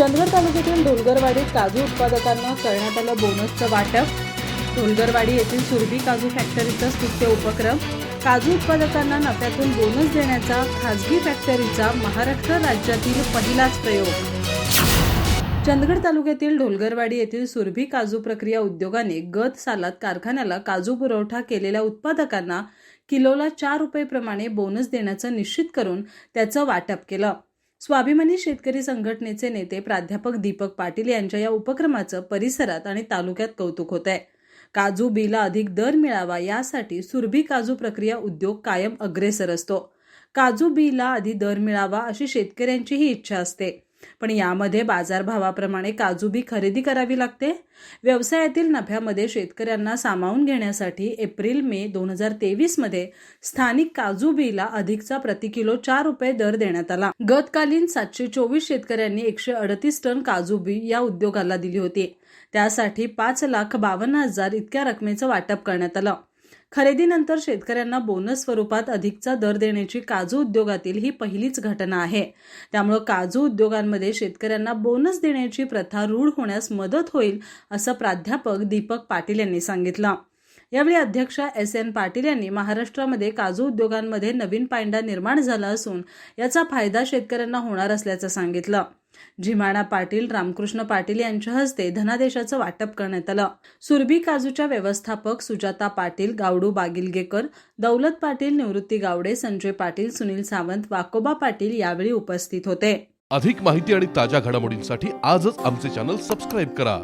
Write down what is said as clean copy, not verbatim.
चंदगड तालुक्यातील ढोलगरवाडीत काजू उत्पादकांना करण्यात आलं बोनसचं वाटप। ढोलगरवाडी येथील सुरभी काजू फॅक्टरीचा स्तुत्य उपक्रम। काजू उत्पादकांना नफ्यातून बोनस देण्याचा खासगी फॅक्टरीचा महाराष्ट्र राज्यातील पहिलाच प्रयोग। चंदगड तालुक्यातील ढोलगरवाडी येथील सुरभी काजू प्रक्रिया उद्योगाने गत सालात कारखान्याला काजू पुरवठा केलेल्या उत्पादकांना किलोला 4 रुपये प्रमाणे बोनस देण्याचं निश्चित करून त्याचं वाटप केलं। स्वाभिमानी शेतकरी संघटनेचे नेते प्राध्यापक दीपक पाटील यांच्या या उपक्रमाचं परिसरात आणि तालुक्यात कौतुक होत आहे। काजू बीला अधिक दर मिळावा यासाठी सुरभी काजू प्रक्रिया उद्योग कायम अग्रेसर असतो। काजू बीला अधिक दर मिळावा अशी शेतकऱ्यांचीही इच्छा असते, पण यामध्ये बाजारभावाप्रमाणे काजू बी खरेदी करावी लागते। व्यवसायातील नफ्यामध्ये शेतकऱ्यांना सामावून घेण्यासाठी एप्रिल-मे 2023 मध्ये स्थानिक काजू बीला अधिकचा प्रति किलो 4 रुपये दर देण्यात आला। गतकालीन 724 शेतकऱ्यांनी 138 टन काजू बी या उद्योगाला दिली होती। त्यासाठी 5,52,000 इतक्या रकमेचं वाटप करण्यात आलं। खरेदीनंतर शेतकऱ्यांना बोनस स्वरूपात अधिकचा दर देण्याची काजू उद्योगातील ही पहिलीच घटना आहे। त्यामुळे काजू उद्योगांमध्ये शेतकऱ्यांना बोनस देण्याची प्रथा रूढ होण्यास मदत होईल असं प्राध्यापक दीपक पाटील यांनी सांगितलं। यावेळी अध्यक्षा SN पाटील यांनी महाराष्ट्रामध्ये काजू उद्योगांमध्ये नवीन पायंडा निर्माण झाला असून याचा फायदा शेतकऱ्यांना होणार असल्याचं सांगितलं। झिमाणा पाटील, रामकृष्ण पाटील यांच्या हस्ते धनादेशाचं वाटप करण्यात आलं। सुरभी काजूच्या व्यवस्थापक सुजाता पाटील, गावडू बागिलगेकर, दौलत पाटील, निवृत्ती गावडे, संजय पाटील, सुनील सावंत, वाकोबा पाटील यावेळी उपस्थित होते। अधिक माहिती आणि ताज्या घडामोडींसाठी आजच आमचे चॅनल सबस्क्राइब करा।